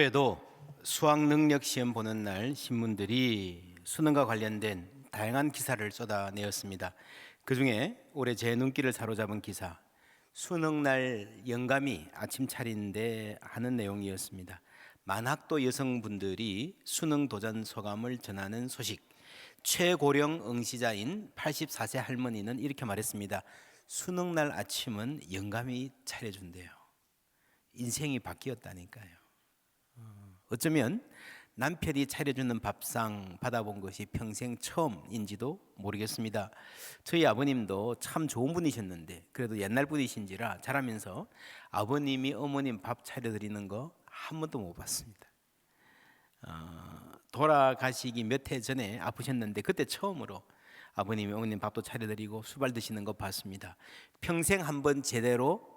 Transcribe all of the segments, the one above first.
올해도 수학 능력 시험 보는 날 신문들이 수능과 관련된 다양한 기사를 쏟아내었습니다. 그중에 올해 제 눈길을 사로잡은 기사, 수능날 영감이 아침 차린데 하는 내용이었습니다. 만학도 여성분들이 수능 도전 소감을 전하는 소식. 최고령 응시자인 84세 할머니는 이렇게 말했습니다. 수능날 아침은 영감이 차려준대요. 인생이 바뀌었다니까요. 어쩌면 남편이 차려주는 밥상 받아본 것이 평생 처음인지도 모르겠습니다. 저희 아버님도 참 좋은 분이셨는데 그래도 옛날 분이신지라 자라면서 아버님이 어머님 밥 차려드리는 거 한 번도 못 봤습니다. 돌아가시기 몇 해 전에 아프셨는데 그때 처음으로 아버님이 어머님 밥도 차려드리고 수발 드시는 거 봤습니다. 평생 한 번 제대로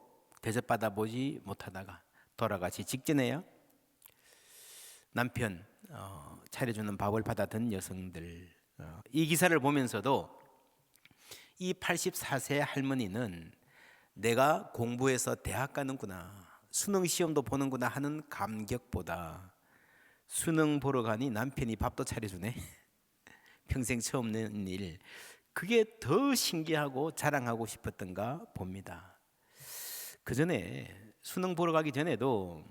대접받아 보지 못하다가 돌아가시 직전에야 남편 차려주는 밥을 받아든 여성들. 이 기사를 보면서도 이 84세 할머니는 내가 공부해서 대학 가는구나, 수능 시험도 보는구나 하는 감격보다 수능 보러 가니 남편이 밥도 차려주네, 평생 처음 있는 일, 그게 더 신기하고 자랑하고 싶었던가 봅니다. 그 전에 수능 보러 가기 전에도,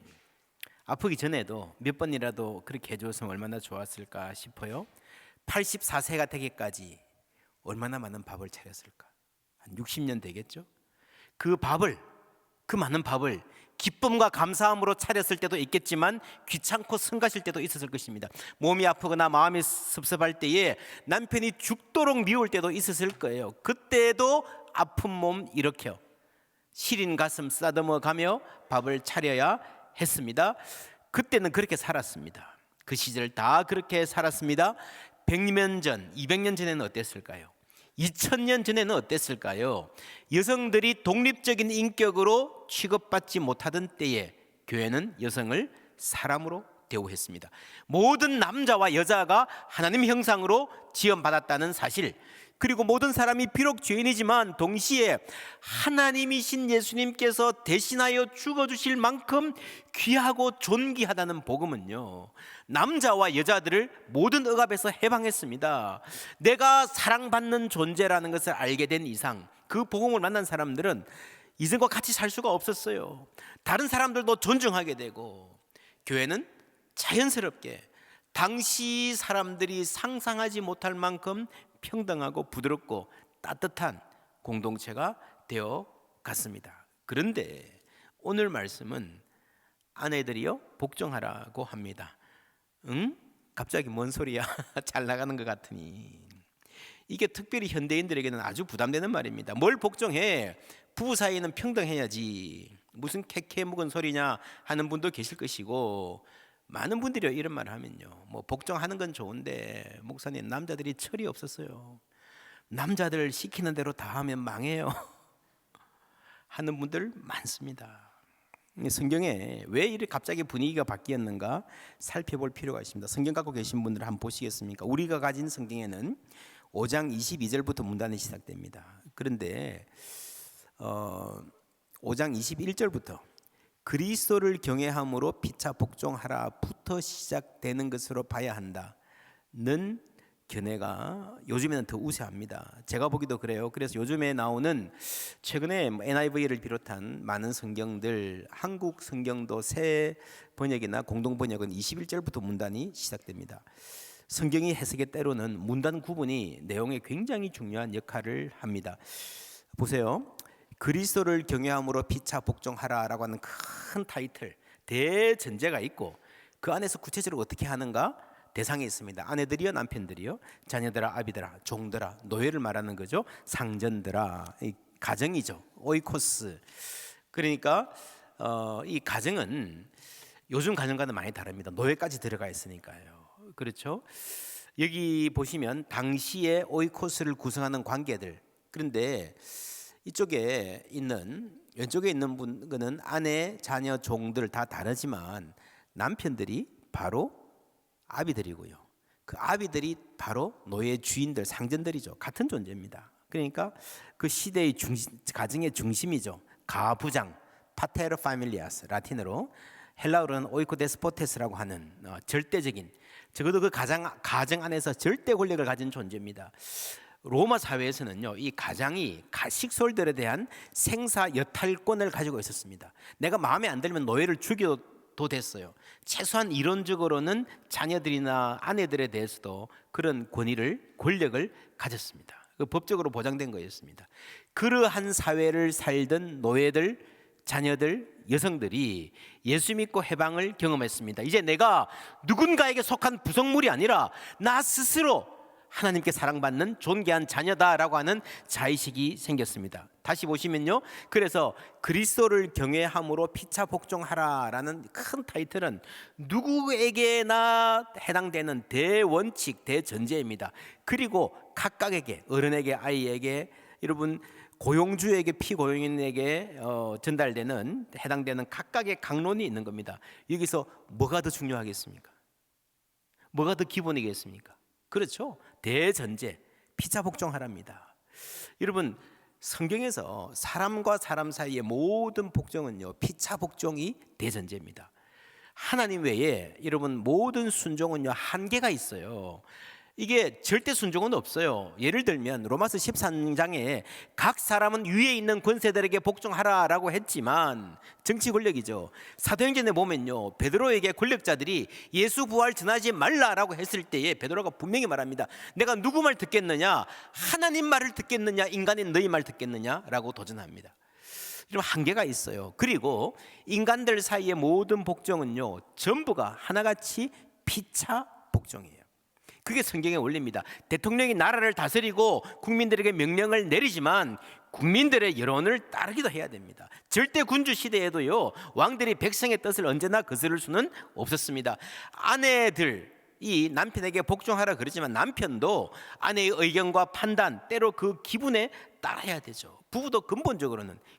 아프기 전에도 몇 번이라도 그렇게 해줬으면 얼마나 좋았을까 싶어요. 84세가 되기까지 얼마나 많은 밥을 차렸을까. 한 60년 되겠죠. 그 많은 밥을 기쁨과 감사함으로 차렸을 때도 있겠지만 귀찮고 성가실 때도 있었을 것입니다. 몸이 아프거나 마음이 섭섭할 때에 남편이 죽도록 미울 때도 있었을 거예요. 그때도 아픈 몸 일으켜 시린 가슴 쓰다듬어 가며 밥을 차려야 했습니다. 그때는 그렇게 살았습니다. 그 시절 다 그렇게 살았습니다. 100년 전, 200년 전에는 어땠을까요? 2000년 전에는 어땠을까요? 여성들이 독립적인 인격으로 취급받지 못하던 때에 교회는 여성을 사람으로 대우했습니다. 모든 남자와 여자가 하나님 형상으로 지음받았다는 사실, 그리고 모든 사람이 비록 죄인이지만 동시에 하나님이신 예수님께서 대신하여 죽어주실 만큼 귀하고 존귀하다는 복음은요, 남자와 여자들을 모든 억압에서 해방했습니다. 내가 사랑받는 존재라는 것을 알게 된 이상 그 복음을 만난 사람들은 이전과 같이 살 수가 없었어요. 다른 사람들도 존중하게 되고, 교회는 자연스럽게 당시 사람들이 상상하지 못할 만큼 평등하고 부드럽고 따뜻한 공동체가 되어 갔습니다. 그런데 오늘 말씀은 아내들이요 복종하라고 합니다. 응? 갑자기 뭔 소리야? 잘 나가는 것 같으니. 이게 특별히 현대인들에게는 아주 부담되는 말입니다. 뭘 복종해? 부부 사이는 평등해야지. 무슨 캐캐 묵은 소리냐 하는 분도 계실 것이고, 많은 분들이 이런 말을 하면요, 뭐 복종하는 건 좋은데 목사님, 남자들이 철이 없었어요. 남자들 시키는 대로 다 하면 망해요 하는 분들 많습니다. 성경에 왜 이렇게 갑자기 분위기가 바뀌었는가 살펴볼 필요가 있습니다. 성경 갖고 계신 분들 한번 보시겠습니까? 우리가 가진 성경에는 5장 22절부터 문단이 시작됩니다. 그런데 5장 21절부터 그리스도를 경외함으로 피차 복종하라부터 시작되는 것으로 봐야 한다는 견해가 요즘에는 더 우세합니다. 제가 보기도 그래요. 그래서 요즘에 나오는 최근에 NIV를 비롯한 많은 성경들, 한국 성경도 새 번역이나 공동 번역은 21절부터 문단이 시작됩니다. 성경이 해석의 때로는 문단 구분이 내용에 굉장히 중요한 역할을 합니다. 보세요. 그리스도를 경외함으로 피차 복종하라라고 하는 큰 타이틀, 대전제가 있고, 그 안에서 구체적으로 어떻게 하는가 대상이 있습니다. 아내들이요, 남편들이요, 자녀들아, 아비들아, 종들아, 노예를 말하는 거죠. 상전들아, 이 가정이죠. 오이코스. 그러니까 이 가정은 요즘 가정과는 많이 다릅니다. 노예까지 들어가 있으니까요. 그렇죠? 여기 보시면 당시의 오이코스를 구성하는 관계들. 그런데 이쪽에 있는, 왼쪽에 있는 분은 아내, 자녀, 종들 다 다르지만 남편들이 바로 아비들이고요, 그 아비들이 바로 노예 주인들, 상전들이죠. 같은 존재입니다. 그러니까 그 시대의 가정의 중심이죠. 가부장, 파테르 파밀리아스, 라틴어로 헬라어로는 오이코데스포테스라고 하는 절대적인, 적어도 그 가정 안에서 절대 권력을 가진 존재입니다. 로마 사회에서는요, 이 가장이 식솔들에 대한 생사 여탈권을 가지고 있었습니다. 내가 마음에 안 들면 노예를 죽여도 됐어요. 최소한 이론적으로는 자녀들이나 아내들에 대해서도 그런 권력을 가졌습니다. 그 법적으로 보장된 거였습니다. 그러한 사회를 살던 노예들, 자녀들, 여성들이 예수 믿고 해방을 경험했습니다. 이제 내가 누군가에게 속한 부속물이 아니라 나 스스로 하나님께 사랑받는 존귀한 자녀다라고 하는 자의식이 생겼습니다. 다시 보시면요, 그래서 그리스도를 경외함으로 피차 복종하라라는 큰 타이틀은 누구에게나 해당되는 대원칙, 대전제입니다. 그리고 각각에게, 어른에게, 아이에게, 여러분 고용주에게, 피고용인에게 전달되는, 해당되는 각각의 강론이 있는 겁니다. 여기서 뭐가 더 중요하겠습니까? 뭐가 더 기본이겠습니까? 그렇죠. 대전제, 피차 복종하랍니다. 여러분, 성경에서 사람과 사람 사이의 모든 복종은요, 피차 복종이 대전제입니다. 하나님 외에 여러분 모든 순종은요, 한계가 있어요. 이게 절대 순종은 없어요. 예를 들면 로마서 13장에 각 사람은 위에 있는 권세들에게 복종하라라고 했지만, 정치 권력이죠. 사도행전에 보면요, 베드로에게 권력자들이 예수 부활 전하지 말라라고 했을 때에 베드로가 분명히 말합니다. 내가 누구 말 듣겠느냐? 하나님 말을 듣겠느냐? 인간인 너희 말 듣겠느냐라고 도전합니다. 좀 한계가 있어요. 그리고 인간들 사이의 모든 복종은요, 전부가 하나같이 피차 복종이에요. 그게 성경의 원리입니다. 대통령이 나라를 다스리고 국민들에게 명령을 내리지만 국민들의 여론을 따르기도 해야 됩니다. 절대 군주 시대에도요, 왕들이 백성의 뜻을 언제나 거스를 수는 없었습니다. 아내들이 남편에게 복종하라 그러지만 남편도 아내의 의견과 판단, 때로 그 기분에 따라야 되죠. 부부도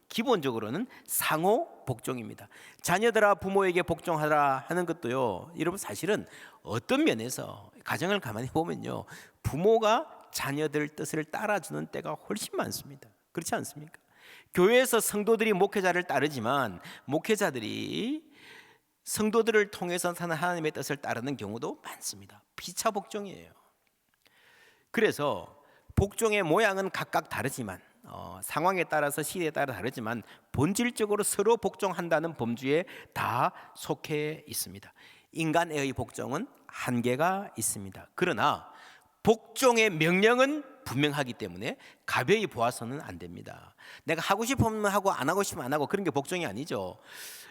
기본적으로는 상호 복종입니다. 자녀들아 부모에게 복종하라 하는 것도요, 여러분 사실은 어떤 면에서 가정을 가만히 보면요, 부모가 자녀들 뜻을 따라주는 때가 훨씬 많습니다. 그렇지 않습니까? 교회에서 성도들이 목회자를 따르지만 목회자들이 성도들을 통해서 사는 하나님의 뜻을 따르는 경우도 많습니다. 피차 복종이에요. 그래서 복종의 모양은 각각 다르지만 상황에 따라서 시대에 따라 다르지만 본질적으로 서로 복종한다는 범주에 다 속해 있습니다. 인간의 복종은 한계가 있습니다. 그러나 복종의 명령은 분명하기 때문에 가벼이 보아서는 안 됩니다. 내가 하고 싶으면 하고 안 하고 싶으면 안 하고 그런 게 복종이 아니죠.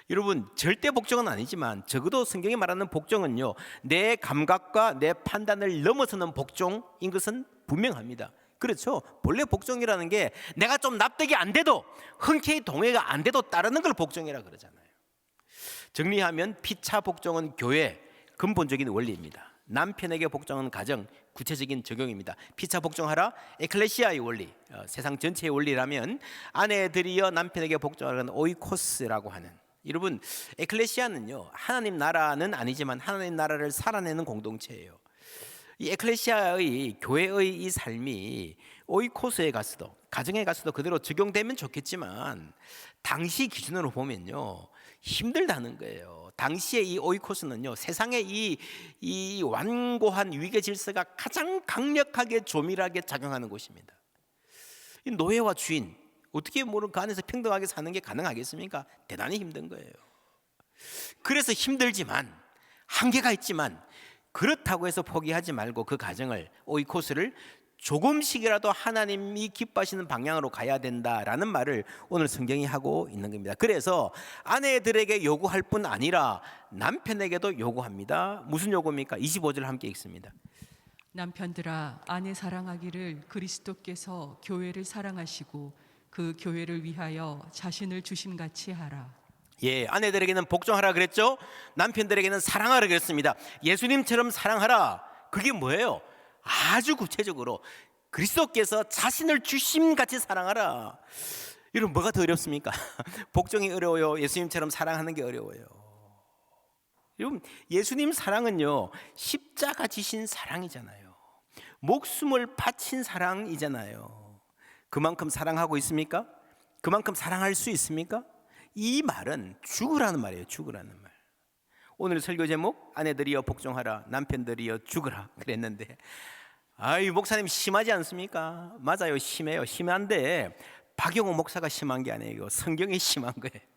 여러분, 절대 복종은 아니지만 적어도 성경이 말하는 복종은요, 내 감각과 내 판단을 넘어서는 복종인 것은 분명합니다. 그렇죠. 본래 복종이라는 게 내가 좀 납득이 안 돼도, 흔쾌히 동의가 안 돼도 따르는 걸 복종이라 그러잖아요. 정리하면 피차 복종은 교회 근본적인 원리입니다. 남편에게 복종은 가정 구체적인 적용입니다. 피차 복종하라, 에클레시아의 원리, 세상 전체의 원리라면 아내들이여 남편에게 복종하라는 오이코스라고 하는, 여러분 에클레시아는요, 하나님 나라는 아니지만 하나님 나라를 살아내는 공동체예요. 이 에클레시아의 교회의 이 삶이 오이코스에 가서도, 가정에 가서도 그대로 적용되면 좋겠지만 당시 기준으로 보면요, 힘들다는 거예요. 당시에 이 오이코스는요, 세상의 이 완고한 위계 질서가 가장 강력하게 조밀하게 작용하는 곳입니다. 이 노예와 주인, 어떻게 그 안에서 평등하게 사는 게 가능하겠습니까? 대단히 힘든 거예요. 그래서 힘들지만, 한계가 있지만, 그렇다고 해서 포기하지 말고 그 가정을, 오이코스를 조금씩이라도 하나님이 기뻐하시는 방향으로 가야 된다라는 말을 오늘 성경이 하고 있는 겁니다. 그래서 아내들에게 요구할 뿐 아니라 남편에게도 요구합니다. 무슨 요구입니까? 25절 함께 읽습니다. 남편들아, 아내 사랑하기를 그리스도께서 교회를 사랑하시고 그 교회를 위하여 자신을 주심같이 하라. 예, 아내들에게는 복종하라 그랬죠. 남편들에게는 사랑하라 그랬습니다. 예수님처럼 사랑하라. 그게 뭐예요? 아주 구체적으로 그리스도께서 자신을 주심같이 사랑하라. 여러분, 뭐가 더 어렵습니까? 복종이 어려워요? 예수님처럼 사랑하는 게 어려워요? 여러분, 예수님 사랑은요, 십자가 지신 사랑이잖아요. 목숨을 바친 사랑이잖아요. 그만큼 사랑하고 있습니까? 그만큼 사랑할 수 있습니까? 이 말은 죽으라는 말이에요. 죽으라는 말. 오늘 설교 제목 아내들이여 복종하라 남편들이여 죽으라 그랬는데 아이 목사님 심하지 않습니까? 맞아요, 심해요. 심한데 박용호 목사가 심한 게 아니에요. 성경이 심한 거예요.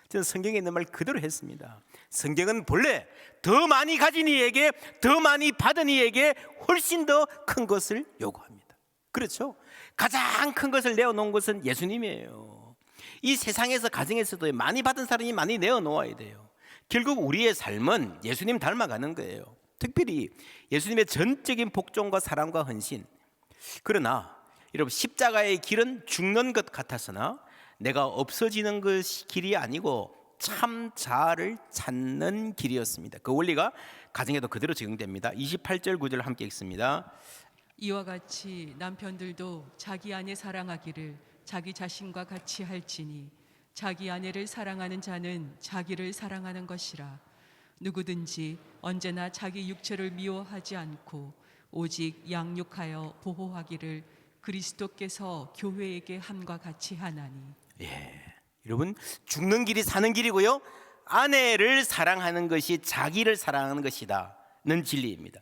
저는 성경에 있는 말 그대로 했습니다. 성경은 본래 더 많이 가진 이에게 더 많이 받은 이에게 훨씬 더 큰 것을 요구합니다. 그렇죠? 가장 큰 것을 내어놓은 것은 예수님이에요. 이 세상에서 가정에서도 많이 받은 사람이 많이 내어놓아야 돼요. 결국 우리의 삶은 예수님 닮아가는 거예요. 특별히 예수님의 전적인 복종과 사랑과 헌신. 그러나 여러분 십자가의 길은 죽는 것 같았으나 내가 없어지는 것이 길이 아니고 참 자아를 찾는 길이었습니다. 그 원리가 가정에도 그대로 적용됩니다. 28절 9절 함께 읽습니다. 이와 같이 남편들도 자기 아내 사랑하기를 자기 자신과 같이 할지니 자기 아내를 사랑하는 자는 자기를 사랑하는 것이라. 누구든지 언제나 자기 육체를 미워하지 않고 오직 양육하여 보호하기를 그리스도께서 교회에게 함과 같이 하나니. 여러분 죽는 길이 사는 길이고요, 아내를 사랑하는 것이 자기를 사랑하는 것이다는 진리입니다.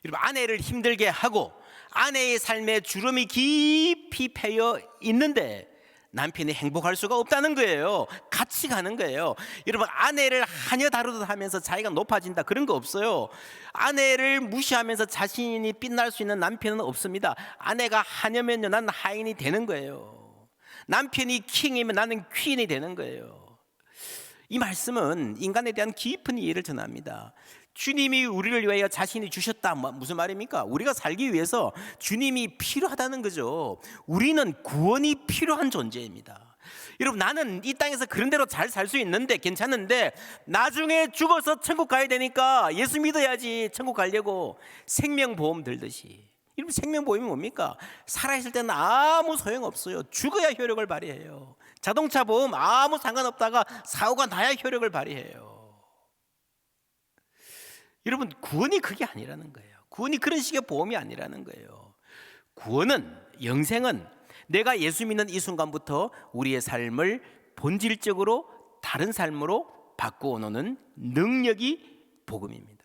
여러분 아내를 힘들게 하고 아내의 삶에 주름이 깊이 패여 있는데 남편이 행복할 수가 없다는 거예요. 같이 가는 거예요. 여러분 아내를 하녀 다루듯 하면서 자기가 높아진다 그런 거 없어요. 아내를 무시하면서 자신이 빛날 수 있는 남편은 없습니다. 아내가 하녀면요 나는 하인이 되는 거예요. 남편이 킹이면 나는 퀸이 되는 거예요. 이 말씀은 인간에 대한 깊은 이해를 전합니다. 주님이 우리를 위하여 자신이 주셨다. 무슨 말입니까? 우리가 살기 위해서 주님이 필요하다는 거죠. 우리는 구원이 필요한 존재입니다. 여러분 나는 이 땅에서 그런 대로 잘 살 수 있는데 괜찮은데 나중에 죽어서 천국 가야 되니까 예수 믿어야지 천국 가려고 생명보험 들듯이. 여러분 생명보험이 뭡니까? 살아있을 때는 아무 소용없어요. 죽어야 효력을 발휘해요. 자동차 보험 아무 상관없다가 사고가 나야 효력을 발휘해요. 여러분 구원이 그게 아니라는 거예요. 구원이 그런 식의 보험이 아니라는 거예요. 구원은, 영생은 내가 예수 믿는 이 순간부터 우리의 삶을 본질적으로 다른 삶으로 바꾸어 놓는 능력이 복음입니다.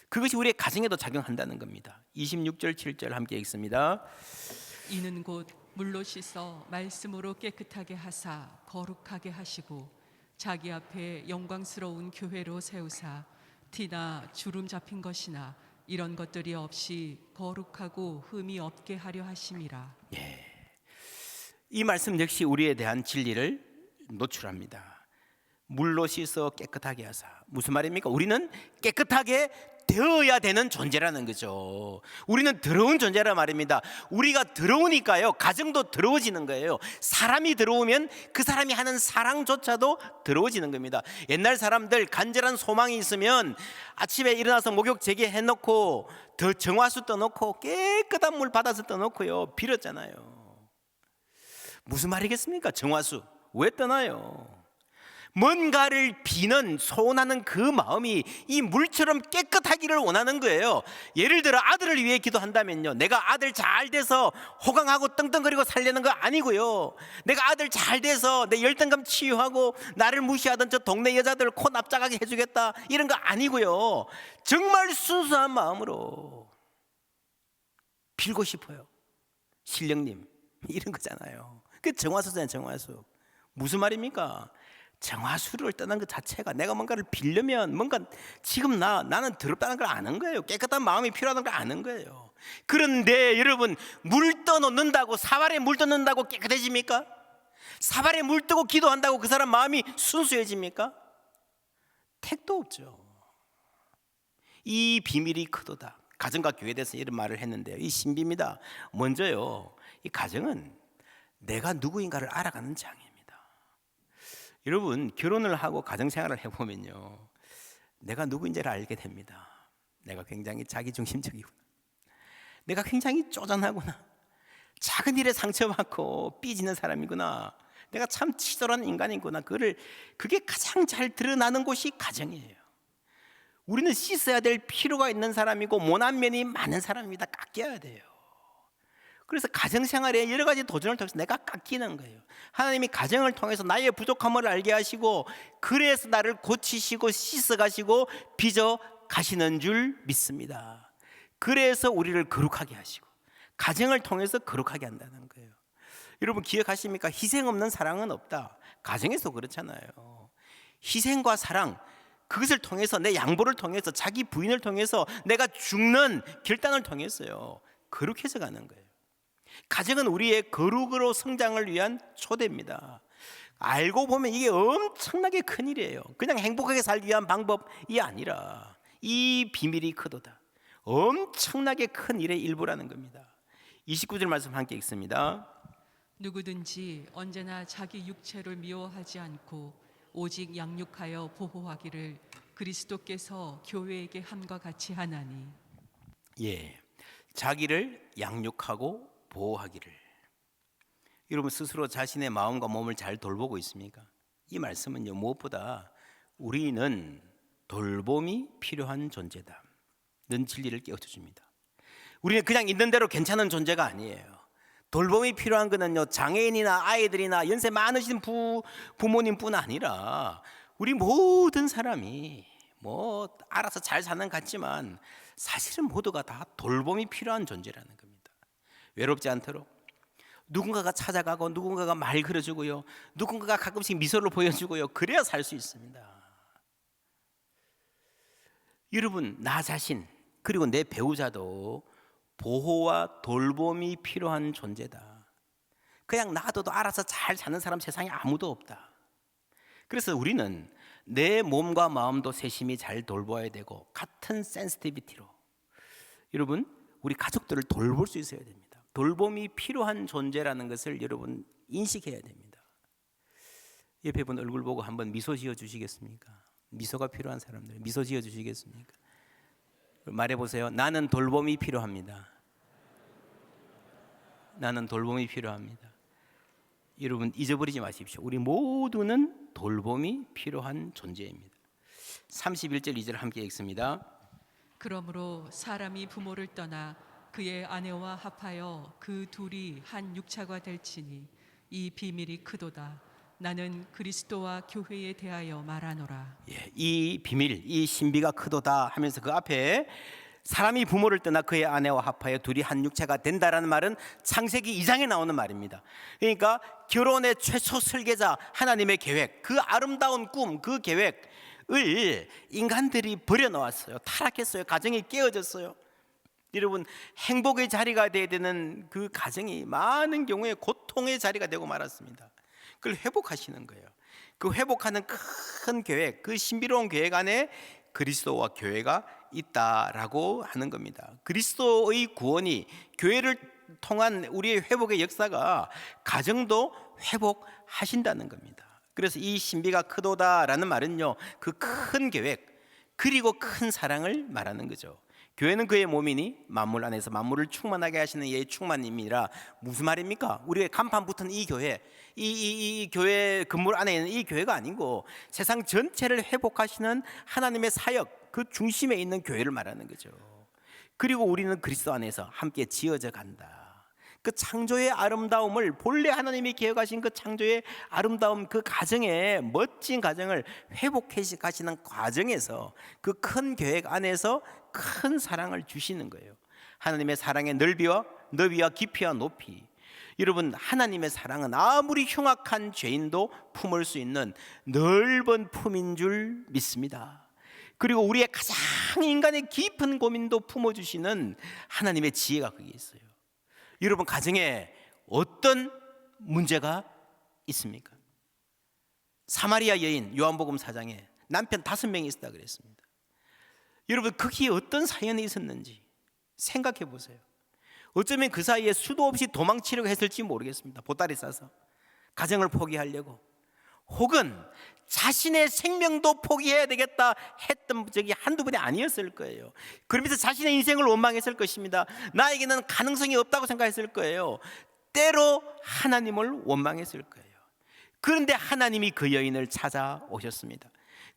그것이 우리의 가정에도 작용한다는 겁니다. 26절 7절 함께 읽습니다. 이는 곧 물로 씻어 말씀으로 깨끗하게 하사 거룩하게 하시고 자기 앞에 영광스러운 교회로 세우사 티나 주름 잡힌 것이나 이런 것들이 없이 거룩하고 흠이 없게 하려 하심이라. 이 말씀 역시 우리에 대한 진리를 노출합니다. 물로 씻어 깨끗하게 하사. 무슨 말입니까? 우리는 깨끗하게 되어야 되는 존재라는 거죠. 우리는 더러운 존재란 말입니다. 우리가 더러우니까요 가정도 더러워지는 거예요. 사람이 더러우면 그 사람이 하는 사랑조차도 더러워지는 겁니다. 옛날 사람들 간절한 소망이 있으면 아침에 일어나서 목욕 재개해놓고 더 정화수 떠놓고 깨끗한 물 받아서 떠놓고요 빌었잖아요. 무슨 말이겠습니까? 정화수 왜 떠나요? 뭔가를 비는 소원하는 그 마음이 이 물처럼 깨끗하기를 원하는 거예요. 예를 들어 아들을 위해 기도한다면요, 내가 아들 잘 돼서 호강하고 떵떵거리고 살려는 거 아니고요, 내가 아들 잘 돼서 내 열등감 치유하고 나를 무시하던 저 동네 여자들 코 납작하게 해주겠다 이런 거 아니고요, 정말 순수한 마음으로 빌고 싶어요. 신령님 이런 거잖아요. 그 정화수잖아요. 정화수. 무슨 말입니까? 정화수를 떠난 것 자체가 내가 뭔가를 빌려면 뭔가 지금 나는 더럽다는 걸 아는 거예요. 깨끗한 마음이 필요하다는 걸 아는 거예요. 그런데 여러분 물 떠놓는다고, 사발에 물 떠놓는다고 깨끗해집니까? 사발에 물 뜨고 기도한다고 그 사람 마음이 순수해집니까? 택도 없죠. 이 비밀이 크도다. 가정과 교회에 대해서 이런 말을 했는데요, 이 신비입니다. 먼저요, 이 가정은 내가 누구인가를 알아가는 장입니다. 여러분 결혼을 하고 가정생활을 해보면요, 내가 누구인지를 알게 됩니다. 내가 굉장히 자기중심적이구나, 내가 굉장히 쪼잔하구나, 작은 일에 상처받고 삐지는 사람이구나, 내가 참 치졸한 인간이구나. 그게 가장 잘 드러나는 곳이 가정이에요. 우리는 씻어야 될 필요가 있는 사람이고 모난 면이 많은 사람입니다. 깎여야 돼요. 그래서 가정생활에 여러 가지 도전을 통해서 내가 깎이는 거예요. 하나님이 가정을 통해서 나의 부족함을 알게 하시고 그래서 나를 고치시고 씻어가시고 빚어 가시는 줄 믿습니다. 그래서 우리를 거룩하게 하시고 가정을 통해서 거룩하게 한다는 거예요. 여러분 기억하십니까? 희생 없는 사랑은 없다. 가정에서 그렇잖아요. 희생과 사랑, 그것을 통해서 내 양보를 통해서 자기 부인을 통해서 내가 죽는 결단을 통해서요 거룩해져 가는 거예요. 가정은 우리의 거룩으로 성장을 위한 초대입니다. 알고 보면 이게 엄청나게 큰 일이에요. 그냥 행복하게 살기 위한 방법이 아니라 이 비밀이 크도다. 엄청나게 큰 일의 일부라는 겁니다. 29절 말씀 함께 읽습니다. 누구든지 언제나 자기 육체를 미워하지 않고 오직 양육하여 보호하기를 그리스도께서 교회에게 함과 같이 하나니. 예, 자기를 양육하고 보호하기를. 여러분 스스로 자신의 마음과 몸을 잘 돌보고 있습니까? 이 말씀은요 무엇보다 우리는 돌봄이 필요한 존재다 는 진리를 깨우쳐 줍니다. 우리는 그냥 있는 대로 괜찮은 존재가 아니에요. 돌봄이 필요한 것은요 장애인이나 아이들이나 연세 많으신 부모님뿐 아니라 우리 모든 사람이 뭐 알아서 잘 사는 것 같지만 사실은 모두가 다 돌봄이 필요한 존재라는 겁니다. 외롭지 않도록 누군가가 찾아가고 누군가가 말 걸어주고요 누군가가 가끔씩 미소를 보여주고요 그래야 살 수 있습니다. 여러분 나 자신 그리고 내 배우자도 보호와 돌봄이 필요한 존재다. 그냥 놔둬도 알아서 잘 사는 사람 세상에 아무도 없다. 그래서 우리는 내 몸과 마음도 세심히 잘 돌봐야 되고 같은 센시티비티로 여러분 우리 가족들을 돌볼 수 있어야 됩니다. 돌봄이 필요한 존재라는 것을 여러분 인식해야 됩니다. 옆에 분 얼굴 보고 한번 미소 지어 주시겠습니까? 미소가 필요한 사람들 미소 지어 주시겠습니까? 말해보세요. 나는 돌봄이 필요합니다. 나는 돌봄이 필요합니다. 여러분 잊어버리지 마십시오. 우리 모두는 돌봄이 필요한 존재입니다. 31절 2절 함께 읽습니다. 그러므로 사람이 부모를 떠나 그의 아내와 합하여 그 둘이 한 육체가 될지니 이 비밀이 크도다. 나는 그리스도와 교회에 대하여 말하노라. 예, 이 비밀, 이 신비가 크도다 하면서 그 앞에 사람이 부모를 떠나 그의 아내와 합하여 둘이 한 육체가 된다라는 말은 창세기 2장에 나오는 말입니다. 그러니까 결혼의 최초 설계자 하나님의 계획, 그 아름다운 꿈, 그 계획을 인간들이 버려놓았어요. 타락했어요. 가정이 깨어졌어요. 여러분 행복의 자리가 되어야 되는 그 가정이 많은 경우에 고통의 자리가 되고 말았습니다. 그걸 회복하시는 거예요. 그 회복하는 큰 계획, 그 신비로운 계획 안에 그리스도와 교회가 있다라고 하는 겁니다. 그리스도의 구원이 교회를 통한 우리의 회복의 역사가 가정도 회복하신다는 겁니다. 그래서 이 신비가 크도다라는 말은요 그 큰 계획 그리고 큰 사랑을 말하는 거죠. 교회는 그의 몸이니 만물 안에서 만물을 충만하게 하시는 이의 충만임이라. 무슨 말입니까? 우리의 간판 붙은 이 교회, 이 교회 건물 안에 있는 이 교회가 아니고 세상 전체를 회복하시는 하나님의 사역 그 중심에 있는 교회를 말하는 거죠. 그리고 우리는 그리스도 안에서 함께 지어져 간다. 그 창조의 아름다움을 본래 하나님이 계획하신 그 창조의 아름다움 그 가정의 멋진 가정을 회복해 가시는 과정에서 그 큰 계획 안에서 큰 사랑을 주시는 거예요. 하나님의 사랑의 넓이와 깊이와 높이. 여러분 하나님의 사랑은 아무리 흉악한 죄인도 품을 수 있는 넓은 품인 줄 믿습니다. 그리고 우리의 가장 인간의 깊은 고민도 품어주시는 하나님의 지혜가 거기에 있어요. 여러분 가정에 어떤 문제가 있습니까? 사마리아 여인 요한복음 4장에 남편 5명이 있었다 그랬습니다. 여러분 거기에 어떤 사연이 있었는지 생각해 보세요. 어쩌면 그 사이에 수도 없이 도망치려고 했을지 모르겠습니다. 보따리 싸서 가정을 포기하려고 혹은 자신의 생명도 포기해야 되겠다 했던 적이 한두 번이 아니었을 거예요. 그러면서 자신의 인생을 원망했을 것입니다. 나에게는 가능성이 없다고 생각했을 거예요. 때로 하나님을 원망했을 거예요. 그런데 하나님이 그 여인을 찾아오셨습니다.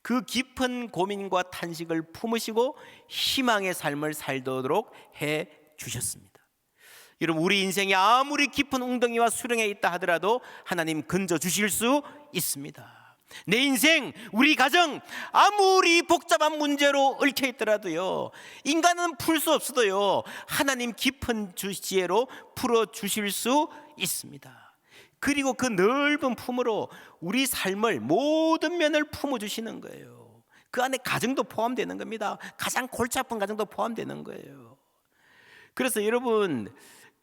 그 깊은 고민과 탄식을 품으시고 희망의 삶을 살도록 해 주셨습니다. 여러분, 우리 인생이 아무리 깊은 웅덩이와 수렁에 있다 하더라도 하나님 건져 주실 수 있습니다. 내 인생, 우리 가정 아무리 복잡한 문제로 얽혀 있더라도요, 인간은 풀 수 없어도요, 하나님 깊은 지혜로 풀어 주실 수 있습니다. 그리고 그 넓은 품으로 우리 삶을 모든 면을 품어 주시는 거예요. 그 안에 가정도 포함되는 겁니다. 가장 골치 아픈 가정도 포함되는 거예요. 그래서 여러분,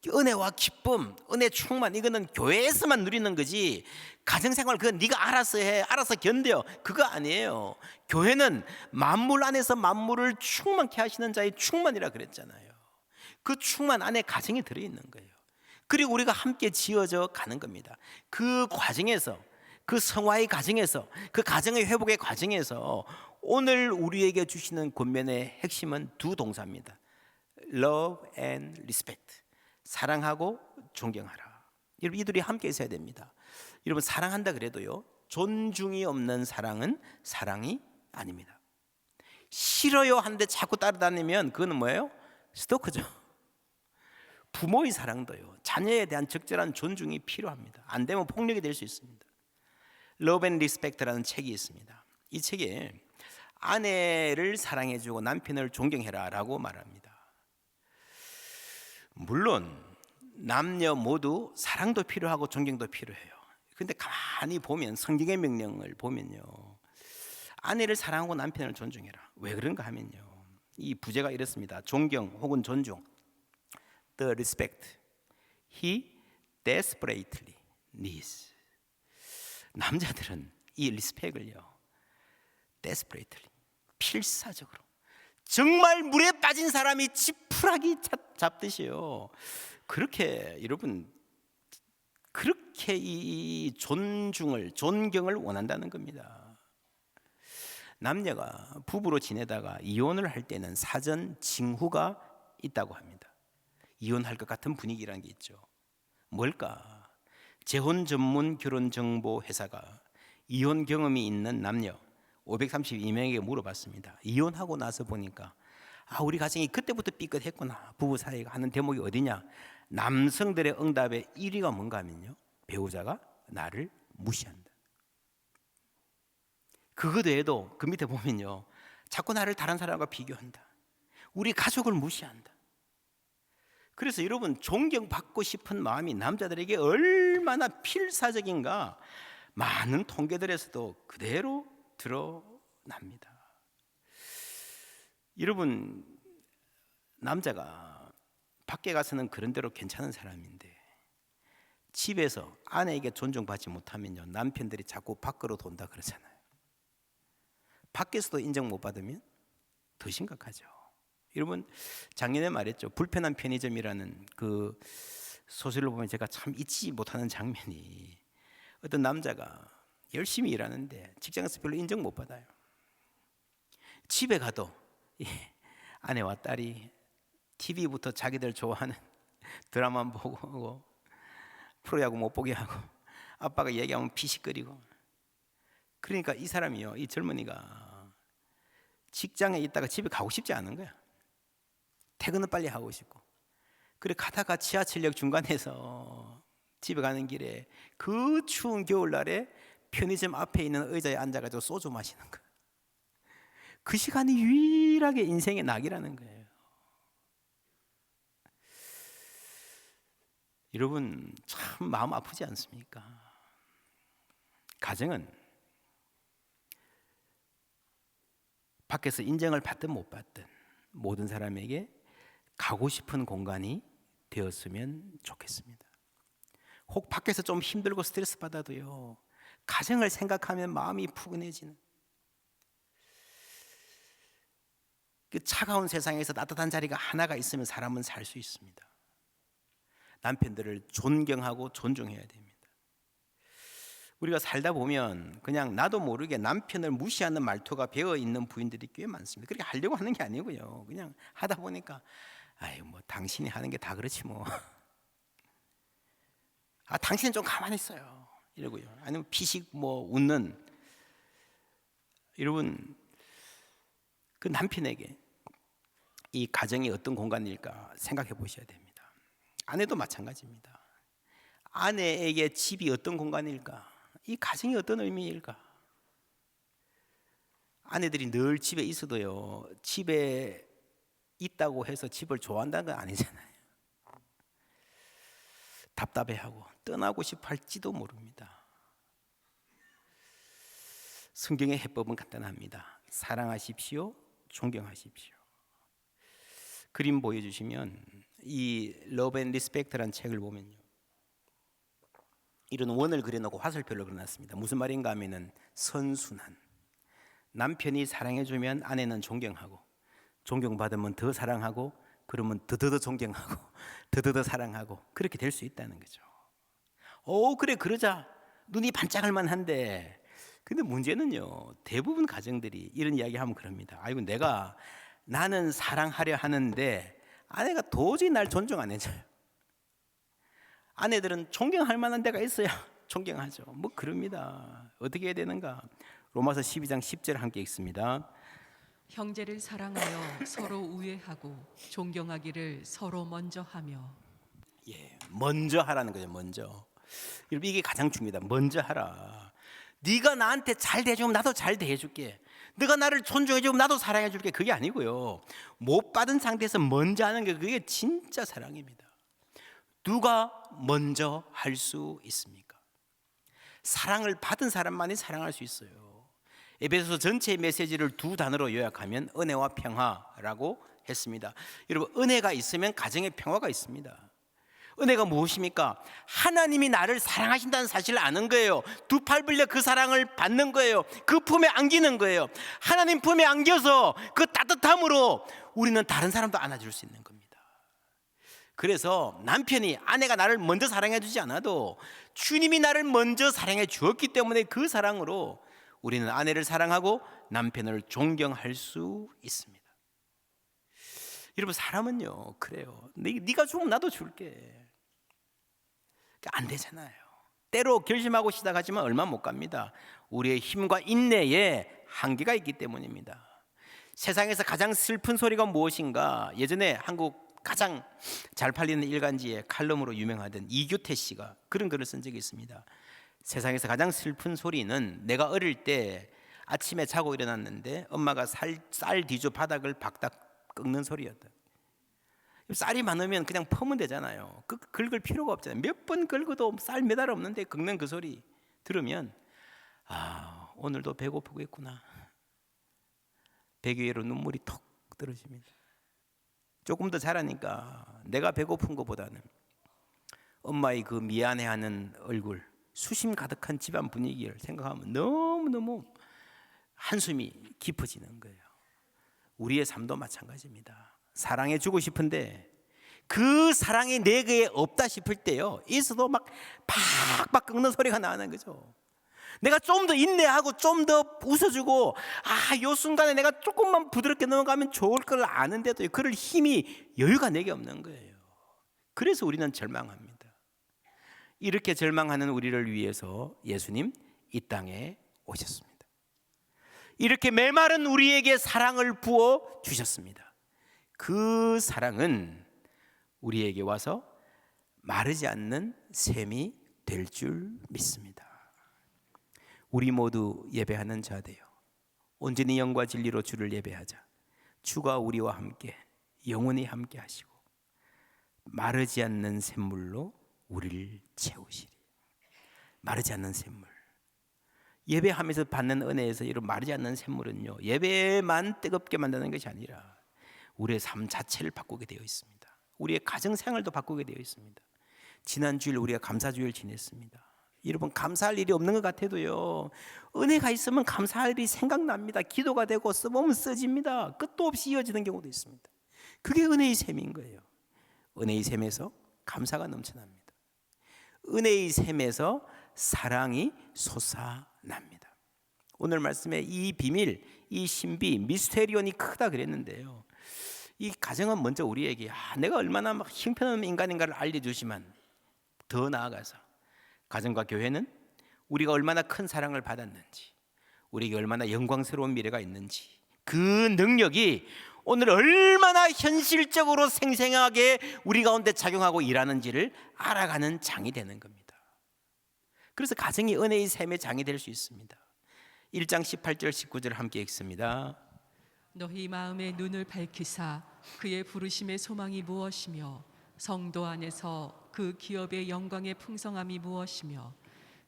은혜와 기쁨, 은혜 충만, 이거는 교회에서만 누리는 거지, 가정생활 그건 네가 알아서 해, 알아서 견뎌, 그거 아니에요. 교회는 만물 안에서 만물을 충만케 하시는 자의 충만이라 그랬잖아요. 그 충만 안에 가정이 들어있는 거예요. 그리고 우리가 함께 지어져 가는 겁니다. 그 과정에서, 그 성화의 과정에서, 그 가정의 회복의 과정에서 오늘 우리에게 주시는 권면의 핵심은 두 동사입니다. Love and respect. 사랑하고 존경하라. 여러분, 이들이 함께 있어야 됩니다. 여러분, 사랑한다 그래도요, 존중이 없는 사랑은 사랑이 아닙니다. 싫어요 하는데 자꾸 따라다니면 그거는 뭐예요? 스토커죠. 부모의 사랑도요, 자녀에 대한 적절한 존중이 필요합니다. 안 되면 폭력이 될 수 있습니다. Love and Respect라는 책이 있습니다. 이 책에 아내를 사랑해주고 남편을 존경해라 라고 말합니다. 물론 남녀 모두 사랑도 필요하고 존경도 필요해요. 그런데 가만히 보면 성경의 명령을 보면요, 아내를 사랑하고 남편을 존중해라. 왜 그런가 하면요, 이 부제가 이렇습니다. 존경 혹은 존중. The respect he desperately needs. 남자들은 이 리스펙을요, desperately, 필사적으로, 정말 물에 빠진 사람이 지푸라기 잡듯이요, 그렇게 여러분, 그렇게 이 존중을, 존경을 원한다는 겁니다. 남녀가 부부로 지내다가 이혼을 할 때는 사전 징후가 있다고 합니다. 이혼할 것 같은 분위기라는 게 있죠. 뭘까? 재혼 전문 결혼 정보 회사가 이혼 경험이 있는 남녀 532명에게 물어봤습니다. 이혼하고 나서 보니까 우리 가정이 그때부터 삐끗했구나, 부부 사이가 하는 대목이 어디냐? 남성들의 응답의 1위가 뭔가 하면요, 배우자가 나를 무시한다. 그것 외에도 그 밑에 보면요, 자꾸 나를 다른 사람과 비교한다, 우리 가족을 무시한다. 그래서 여러분, 존경받고 싶은 마음이 남자들에게 얼마나 필사적인가 많은 통계들에서도 그대로 드러납니다. 여러분, 남자가 밖에 가서는 그런 대로 괜찮은 사람인데 집에서 아내에게 존중받지 못하면요, 남편들이 자꾸 밖으로 돈다 그러잖아요. 밖에서도 인정 못 받으면 더 심각하죠. 여러분, 작년에 말했죠, 불편한 편의점이라는 그 소설을 보면 제가 참 잊지 못하는 장면이, 어떤 남자가 열심히 일하는데 직장에서 별로 인정 못 받아요. 집에 가도 아내와 딸이 TV부터 자기들 좋아하는 드라마 보고 프로야구 못 보게 하고 아빠가 얘기하면 피식거리고. 그러니까 이 사람이요, 이 젊은이가 직장에 있다가 집에 가고 싶지 않은 거야. 퇴근은 빨리 하고 싶고. 그래 가다가 지하철역 중간에서 집에 가는 길에 그 추운 겨울날에 편의점 앞에 있는 의자에 앉아가지고 소주 마시는 거야. 그 시간이 유일하게 인생의 낙이라는 거예요. 여러분, 참 마음 아프지 않습니까? 가정은 밖에서 인정을 받든 못 받든 모든 사람에게 가고 싶은 공간이 되었으면 좋겠습니다. 혹 밖에서 좀 힘들고 스트레스 받아도요, 가정을 생각하면 마음이 푸근해지는, 그 차가운 세상에서 따뜻한 자리가 하나가 있으면 사람은 살 수 있습니다. 남편들을 존경하고 존중해야 됩니다. 우리가 살다 보면 그냥 나도 모르게 남편을 무시하는 말투가 배어 있는 부인들이 꽤 많습니다. 그렇게 하려고 하는 게 아니고요, 그냥 하다 보니까 뭐 당신이 하는 게 다 그렇지 뭐. 당신은 좀 가만히 있어요 이러고요. 아니면 피식 뭐 웃는. 여러분, 그 남편에게 이 가정이 어떤 공간일까 생각해 보셔야 됩니다. 아내도 마찬가지입니다. 아내에게 집이 어떤 공간일까? 이 가정이 어떤 의미일까? 아내들이 늘 집에 있어도요, 집에 있다고 해서 집을 좋아한다는 건 아니잖아요. 답답해하고 떠나고 싶어 할지도 모릅니다. 성경의 해법은 간단합니다. 사랑하십시오, 존경하십시오. 그림 보여주시면 이 러브 앤 리스펙트라는 책을 보면요, 이런 원을 그려놓고 화살표를 그려놨습니다. 무슨 말인가 하면은 선순환. 남편이 사랑해주면 아내는 존경하고, 존경받으면 더 사랑하고, 그러면 더더더 존경하고, 더더더 사랑하고, 그렇게 될 수 있다는 거죠. 그래, 그러자. 눈이 반짝할 만한데, 근데 문제는요, 대부분 가정들이 이런 이야기하면 그럽니다. 아이고, 나는 사랑하려 하는데 아내가 도저히 날 존중 안 해줘요. 아내들은 존경할 만한 데가 있어야 존경하죠. 뭐 그럽니다. 어떻게 해야 되는가? 로마서 12장 10절 함께 읽습니다. 형제를 사랑하여 서로 우애하고 존경하기를 서로 먼저 하며. 먼저 하라는 거죠. 먼저. 여러분, 이게 가장 중요합니다. 먼저 하라. 네가 나한테 잘 대해주면 나도 잘 대해줄게. 네가 나를 존중해주면 나도 사랑해줄게. 그게 아니고요, 못 받은 상태에서 먼저 하는 게 그게 진짜 사랑입니다. 누가 먼저 할 수 있습니까? 사랑을 받은 사람만이 사랑할 수 있어요. 에베소서 전체 메시지를 두 단어로 요약하면 은혜와 평화라고 했습니다. 여러분, 은혜가 있으면 가정에 평화가 있습니다. 은혜가 무엇입니까? 하나님이 나를 사랑하신다는 사실을 아는 거예요. 두 팔 벌려 그 사랑을 받는 거예요. 그 품에 안기는 거예요. 하나님 품에 안겨서 그 따뜻함으로 우리는 다른 사람도 안아줄 수 있는 겁니다. 그래서 남편이, 아내가 나를 먼저 사랑해 주지 않아도 주님이 나를 먼저 사랑해 주었기 때문에 그 사랑으로 우리는 아내를 사랑하고 남편을 존경할 수 있습니다. 여러분, 사람은요 그래요. 네가 주면 나도 줄게. 안 되잖아요. 때로 결심하고 시작하지만 얼마 못 갑니다. 우리의 힘과 인내에 한계가 있기 때문입니다. 세상에서 가장 슬픈 소리가 무엇인가? 예전에 한국 가장 잘 팔리는 일간지에 칼럼으로 유명하던 이규태 씨가 그런 글을 쓴 적이 있습니다. 세상에서 가장 슬픈 소리는 내가 어릴 때 아침에 자고 일어났는데 엄마가 쌀 뒤져 바닥을 박닥 긁는 소리였다. 쌀이 많으면 그냥 퍼면 되잖아요. 긁을 필요가 없잖아요. 몇 번 긁어도 쌀 매달 없는데 긁는 그 소리 들으면 오늘도 배고프겠구나. 베개 위로 눈물이 톡 떨어집니다. 조금 더 자라니까 내가 배고픈 것보다는 엄마의 그 미안해하는 얼굴, 수심 가득한 집안 분위기를 생각하면 너무너무 한숨이 깊어지는 거예요. 우리의 삶도 마찬가지입니다. 사랑해주고 싶은데 그 사랑이 내게 없다 싶을 때요, 있어도 막 팍팍 긁는 소리가 나는 거죠. 내가 좀 더 인내하고 좀 더 웃어주고 요 순간에 내가 조금만 부드럽게 넘어가면 좋을 걸 아는데도 그럴 힘이, 여유가 내게 없는 거예요. 그래서 우리는 절망합니다. 이렇게 절망하는 우리를 위해서 예수님 이 땅에 오셨습니다. 이렇게 메마른 우리에게 사랑을 부어 주셨습니다. 그 사랑은 우리에게 와서 마르지 않는 샘이 될 줄 믿습니다. 우리 모두 예배하는 자 되어 온전히 영과 진리로 주를 예배하자. 주가 우리와 함께 영원히 함께 하시고 마르지 않는 샘물로 우리를 채우시리. 마르지 않는 샘물. 예배하면서 받는 은혜에서 이런 마르지 않는 샘물은요, 예배만 뜨겁게 만드는 것이 아니라 우리의 삶 자체를 바꾸게 되어 있습니다. 우리의 가정생활도 바꾸게 되어 있습니다. 지난 주일 우리가 감사주일 지냈습니다. 여러분, 감사할 일이 없는 것 같아도요, 은혜가 있으면 감사할 일이 생각납니다. 기도가 되고 써보면 써집니다. 끝도 없이 이어지는 경우도 있습니다. 그게 은혜의 샘인 거예요. 은혜의 샘에서 감사가 넘쳐납니다. 은혜의 샘에서 사랑이 솟아납니다. 오늘 말씀에 이 비밀, 이 신비, 미스테리온이 크다 그랬는데요, 이 가정은 먼저 우리에게 내가 얼마나 막 형편없는 인간인가를 알려주지만, 더 나아가서 가정과 교회는 우리가 얼마나 큰 사랑을 받았는지, 우리에게 얼마나 영광스러운 미래가 있는지, 그 능력이 오늘 얼마나 현실적으로 생생하게 우리 가운데 작용하고 일하는지를 알아가는 장이 되는 겁니다. 그래서 가정이 은혜의 샘의 장이 될 수 있습니다. 1장 18절 19절 함께 읽습니다. 너희 마음의 눈을 밝히사 그의 부르심의 소망이 무엇이며 성도 안에서 그 기업의 영광의 풍성함이 무엇이며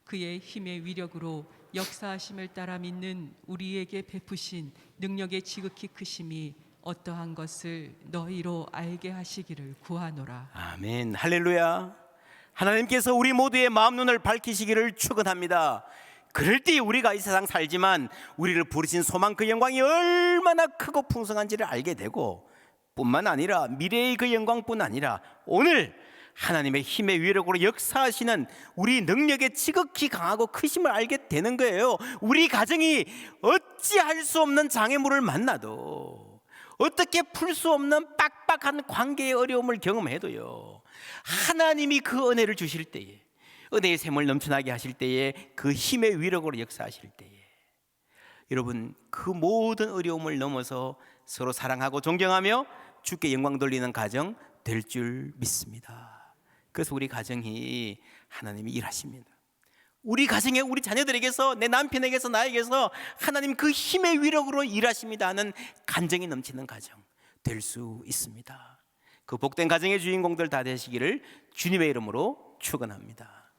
그의 힘의 위력으로 역사하심을 따라 믿는 우리에게 베푸신 능력의 지극히 크심이 어떠한 것을 너희로 알게 하시기를 구하노라. 아멘. 할렐루야. 하나님께서 우리 모두의 마음 눈을 밝히시기를 축원합니다. 그럴 때 우리가 이 세상 살지만 우리를 부르신 소망 그 영광이 얼마나 크고 풍성한지를 알게 되고, 뿐만 아니라 미래의 그 영광뿐 아니라 오늘 하나님의 힘의 위력으로 역사하시는 우리 능력의 지극히 강하고 크심을 알게 되는 거예요. 우리 가정이 어찌할 수 없는 장애물을 만나도, 어떻게 풀 수 없는 빡빡한 관계의 어려움을 경험해도요, 하나님이 그 은혜를 주실 때에, 은혜의 샘을 넘쳐나게 하실 때에, 그 힘의 위력으로 역사하실 때에 여러분 그 모든 어려움을 넘어서 서로 사랑하고 존경하며 주께 영광 돌리는 가정 될 줄 믿습니다. 그래서 우리 가정이 하나님이 일하십니다. 우리 가정에 우리 자녀들에게서, 내 남편에게서, 나에게서 하나님 그 힘의 위력으로 일하십니다 하는 간증이 넘치는 가정 될 수 있습니다. 그 복된 가정의 주인공들 다 되시기를 주님의 이름으로 축원합니다.